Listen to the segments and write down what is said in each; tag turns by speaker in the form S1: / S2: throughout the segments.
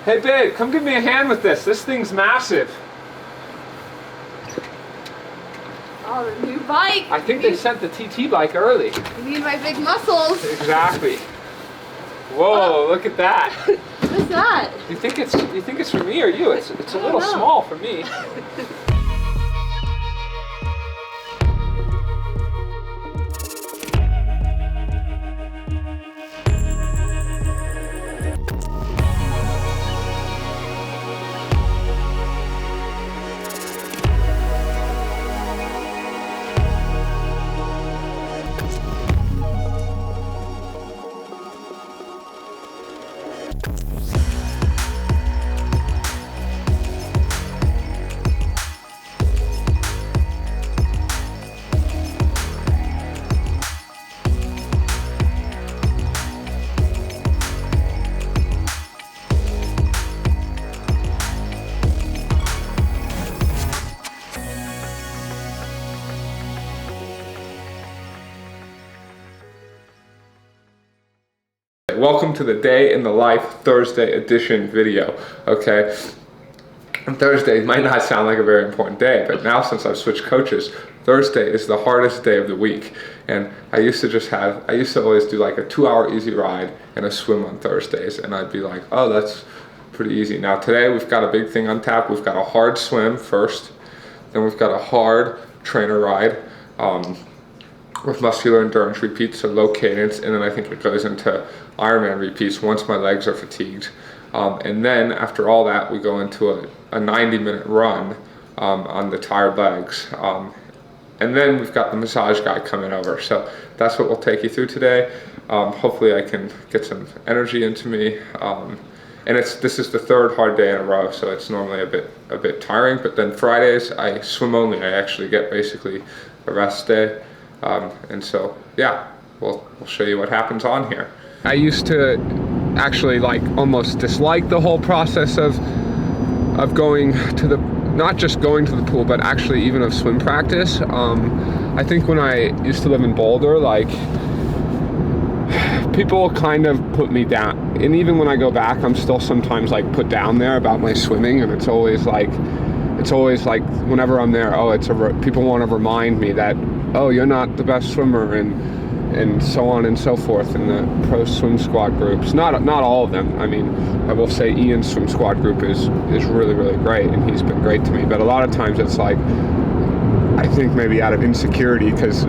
S1: Hey babe, come give me a hand with this. This thing's massive.
S2: Oh, the new bike.
S1: I think they sent the TT bike early.
S2: You need my big muscles.
S1: Exactly. Whoa, look at that.
S2: What's that?
S1: You think it's for me or you? It's a little small for me. Welcome to the Day in the Life Thursday edition video, okay? And Thursday might not sound like a very important day, but now since I've switched coaches, Thursday is the hardest day of the week. And I used to always do like a 2-hour easy ride and a swim on Thursdays, and I'd be like, oh, that's pretty easy. Now today we've got a big thing on tap. We've got a hard swim first, then we've got a hard trainer ride, with muscular endurance repeats, so low cadence, and then I think it goes into Ironman repeats once my legs are fatigued. And then after all that, we go into a 90-minute run on the tired legs. And then we've got the massage guy coming over. So that's what we'll take you through today. Hopefully I can get some energy into me. And this is the third hard day in a row, so it's normally a bit tiring. But then Fridays, I swim only. I actually get basically a rest day. And so, yeah, we'll show you what happens on here. I used to actually like almost dislike the whole process of going to the, not just going to the pool, but actually even of swim practice. I think when I used to live in Boulder, like people kind of put me down, and even when I go back, I'm still sometimes like put down there about my swimming, and it's always like whenever I'm there, people want to remind me that, oh, you're not the best swimmer, and so on and so forth in the pro swim squad groups. Not all of them. I mean, I will say Ian's swim squad group is really, really great, and he's been great to me. But a lot of times it's like, I think maybe out of insecurity, because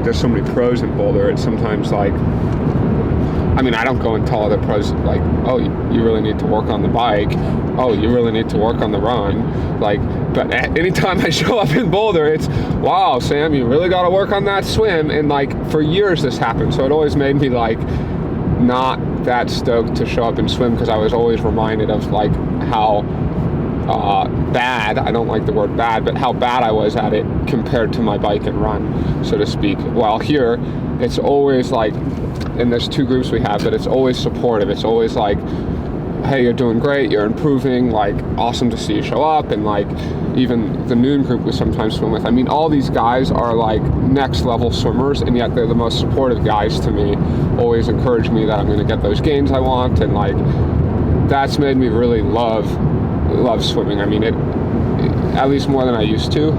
S1: there's so many pros in Boulder, it's sometimes like, I mean, I don't go and tell other pros like, oh, you really need to work on the bike. Oh, you really need to work on the run. Like, but anytime I show up in Boulder, it's, wow, Sam, you really got to work on that swim. And like for years this happened. So it always made me like not that stoked to show up and swim, because I was always reminded of like how bad, I don't like the word bad, but how bad I was at it compared to my bike and run, so to speak. While here, it's always like, and there's two groups we have, but it's always supportive. It's always like, hey, you're doing great, you're improving, like, awesome to see you show up. And like, even the noon group we sometimes swim with, I mean, all these guys are like next level swimmers, and yet they're the most supportive guys to me, always encourage me that I'm going to get those gains I want. And like, that's made me really love swimming. I mean, it at least more than I used to.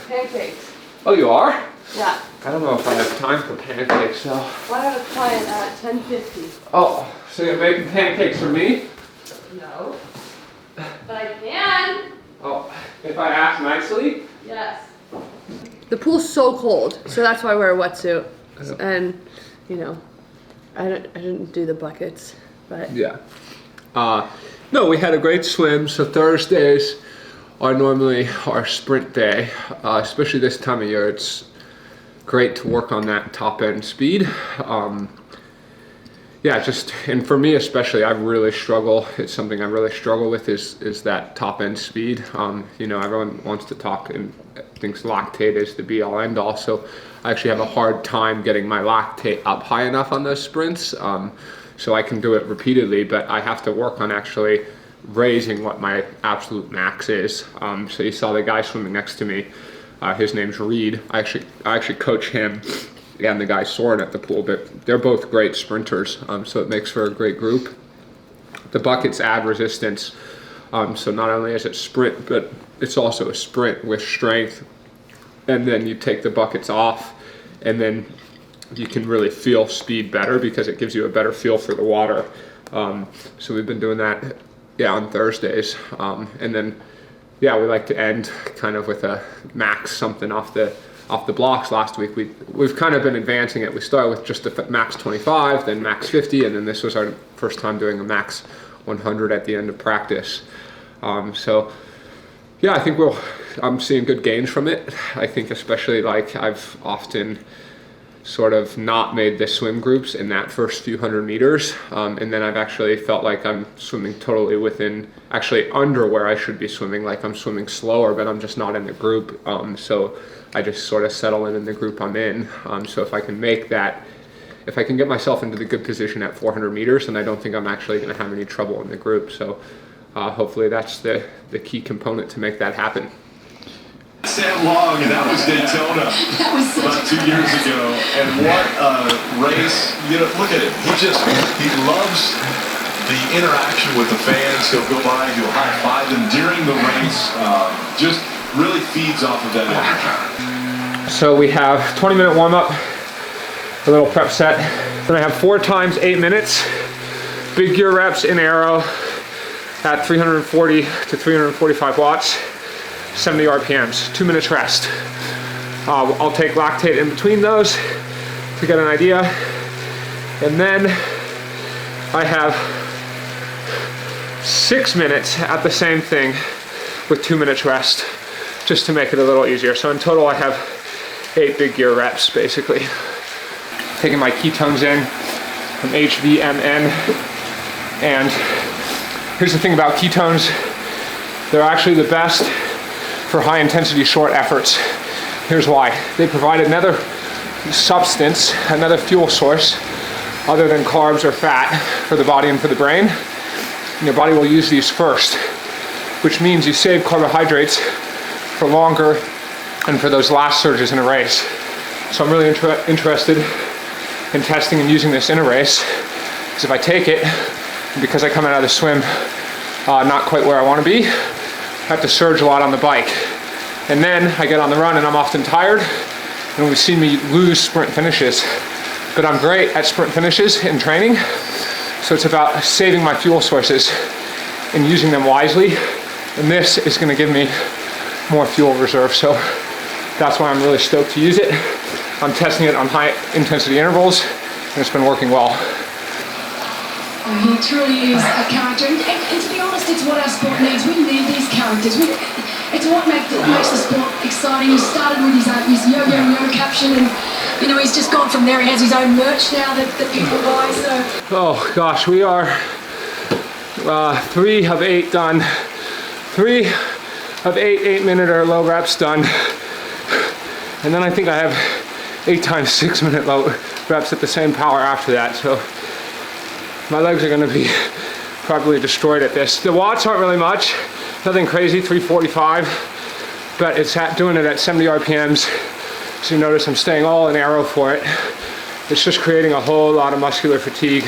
S2: Pancakes.
S1: Oh, you are?
S2: Yeah.
S1: I don't know if I have time for pancakes, so.
S2: Well, I have a client at 10:50.
S1: Oh, so you're making pancakes for me?
S2: No. But I can.
S1: Oh, if I ask nicely?
S2: Yes. The pool's so cold, so that's why I wear a wetsuit. And, you know, I didn't do the buckets, but.
S1: Yeah. No, we had a great swim. So Thursdays are normally our sprint day, especially this time of year. It's great to work on that top end speed. Yeah, and for me especially, I really struggle. It's something I really struggle with is that top end speed. You know, everyone wants to talk and thinks lactate is the be all end all. So I actually have a hard time getting my lactate up high enough on those sprints. So I can do it repeatedly, but I have to work on actually raising what my absolute max is. So you saw the guy swimming next to me. His name's Reed. I actually coach him and the guy Soren at the pool, but they're both great sprinters, so it makes for a great group. The buckets add resistance, so not only is it sprint, but it's also a sprint with strength, and then you take the buckets off, and then you can really feel speed better because it gives you a better feel for the water. So we've been doing that, on Thursdays, and then we like to end kind of with a max something off the blocks. Last week we've kind of been advancing it. We started with just a max 25, then max 50, and then this was our first time doing a max 100 at the end of practice. So I think I'm seeing good gains from it. I think especially like I've often sort of not made the swim groups in that first few hundred meters, and then I've actually felt like I'm swimming totally actually under where I should be swimming. Like I'm swimming slower, but I'm just not in the group. So I just sort of settle in the group I'm in. So if I can get myself into the good position at 400 meters, then I don't think I'm actually going to have any trouble in the group. So hopefully that's the key component to make that happen.
S3: Sam Long, and that was Daytona about 2 years ago. And what a race. You know, look at it. He loves the interaction with the fans. He'll go by, he'll high-five them during the race. Just really feeds off of that energy.
S1: So we have 20-minute warm-up, a little prep set. Then I have 4 times 8 minutes, big gear reps in aero at 340 to 345 watts, 70 RPMs, 2 minutes rest. I'll take lactate in between those to get an idea. And then I have 6 minutes at the same thing with 2 minutes rest, just to make it a little easier. So in total I have 8 big gear reps basically. Taking my ketones in from HVMN. And here's the thing about ketones, they're actually the best for high intensity short efforts. Here's why. They provide another substance, another fuel source other than carbs or fat for the body and for the brain. And your body will use these first, which means you save carbohydrates for longer and for those last surges in a race. So I'm really interested in testing and using this in a race, because if I take it, and because I come out of the swim not quite where I want to be, I have to surge a lot on the bike. And then I get on the run and I'm often tired, and we've seen me lose sprint finishes. But I'm great at sprint finishes in training, so it's about saving my fuel sources and using them wisely, and this is going to give me more fuel reserve. So that's why I'm really stoked to use it. I'm testing it on high intensity intervals, and it's been working well.
S4: He truly is a character, and to be honest, it's what our sport needs. We need these characters. It's what makes the sport exciting. He started with his yo-yo-yo caption, and you know, he's just gone from there. He has his own merch now that people buy. So.
S1: Oh gosh, we are 3 of 8 done. 3 of 8 8-minute or low reps done, and then I think I have 8 times 6 minute low reps at the same power after that. So my legs are going to be probably destroyed at this. The watts aren't really much, nothing crazy, 345, but it's doing it at 70 RPMs. So you notice I'm staying all in aero for it. It's just creating a whole lot of muscular fatigue.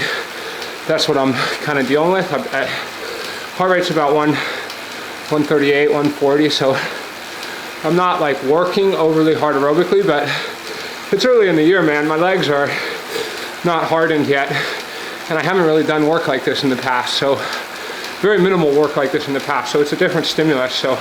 S1: That's what I'm kind of dealing with. Heart rate's about 138, 140, so I'm not like working overly hard aerobically, but it's early in the year, man. My legs are not hardened yet, and I haven't really done work like this in the past, so very minimal work like this in the past, so it's a different stimulus. So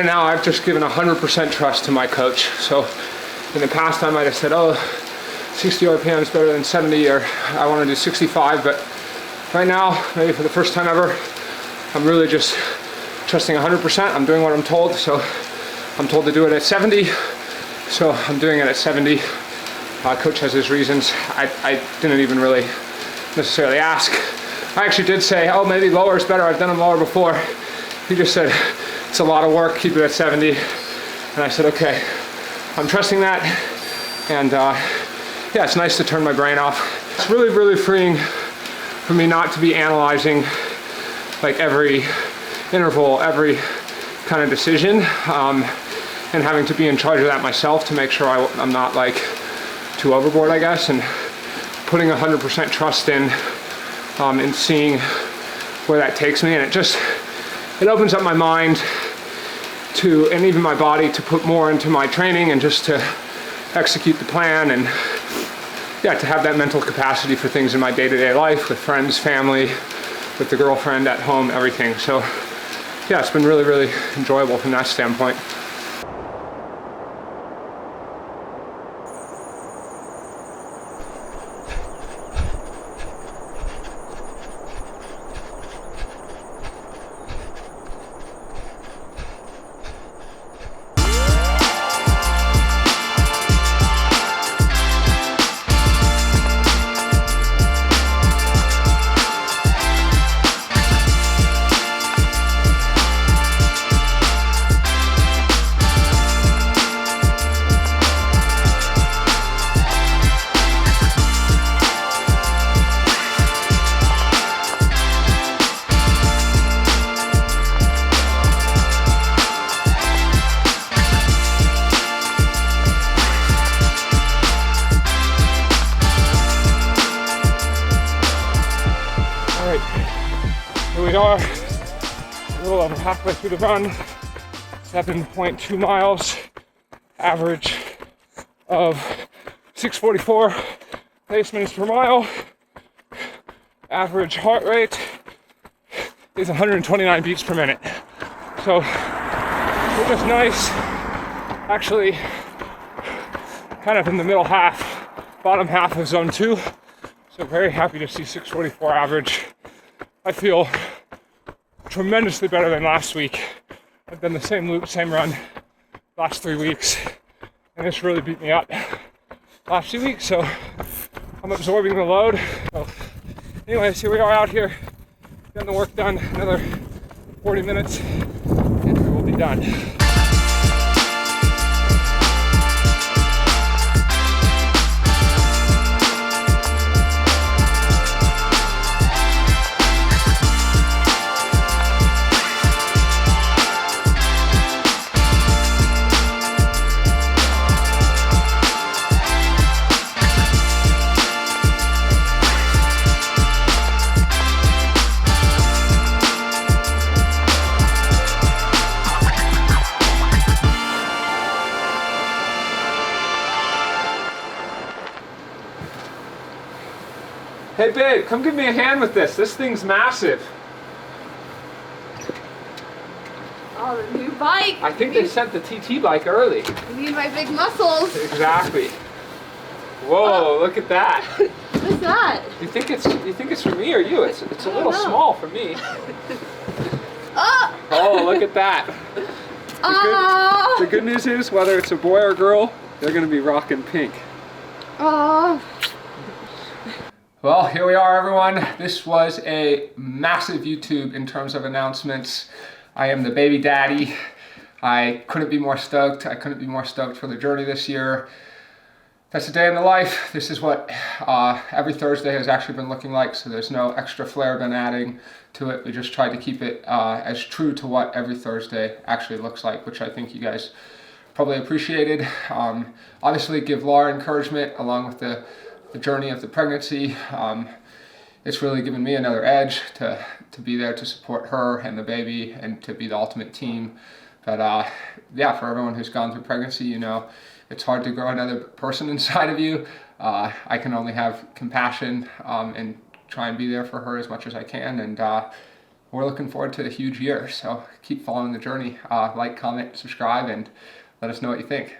S1: right now I've just given 100% trust to my coach. So in the past I might have said, oh, 60 RPM is better than 70, or I want to do 65, but right now, maybe for the first time ever, I'm really just trusting 100%. I'm doing what I'm told, so I'm told to do it at 70, so I'm doing it at 70. Coach has his reasons. I didn't even really necessarily ask. I actually did say, oh, maybe lower is better. I've done them lower before. He just said, it's a lot of work, keep it at 70. And I said, okay, I'm trusting that. And yeah, it's nice to turn my brain off. It's really, really freeing for me not to be analyzing like every interval, every kind of decision, and having to be in charge of that myself to make sure I'm not like too overboard, I guess, and putting 100% trust in seeing where that takes me. And it opens up my mind to, and even my body, to put more into my training and just to execute the plan, and yeah, to have that mental capacity for things in my day-to-day life with friends, family, with the girlfriend at home, everything. So yeah, it's been really, really enjoyable from that standpoint. Here we are, a little over halfway through the run, 7.2 miles, average of 6:44 pace minutes per mile. Average heart rate is 129 beats per minute. So, which is nice, actually kind of in the middle half, bottom half of zone 2. So very happy to see 6:44 average. I feel tremendously better than last week. I've done the same loop, same run last 3 weeks, and this really beat me up last 2 weeks, so I'm absorbing the load. So anyways, here we are out here, getting the work done, another 40 minutes, and we will be done. Hey babe, come give me a hand with this. This thing's massive.
S2: Oh, the new bike.
S1: I think they sent the TT bike early.
S2: You need my big muscles.
S1: Exactly. Whoa, look at that.
S2: What's that?
S1: You think it's for me or you? It's a little
S2: know.
S1: small for me.
S2: Oh!
S1: Oh, look at that. The good news is, whether it's a boy or girl, they're gonna be rocking pink.
S2: Oh.
S1: Well, here we are, everyone. This was a massive YouTube in terms of announcements. I am the baby daddy. I couldn't be more stoked. I couldn't be more stoked for the journey this year. That's a day in the life. This is what every Thursday has actually been looking like, so there's no extra flair been adding to it. We just tried to keep it as true to what every Thursday actually looks like, which I think you guys probably appreciated. Obviously, give Laura encouragement along with the journey of the pregnancy. It's really given me another edge to be there to support her and the baby and to be the ultimate team. But yeah, for everyone who's gone through pregnancy, you know, it's hard to grow another person inside of you. I can only have compassion and try and be there for her as much as I can. And we're looking forward to a huge year. So keep following the journey. Like, comment, subscribe, and let us know what you think.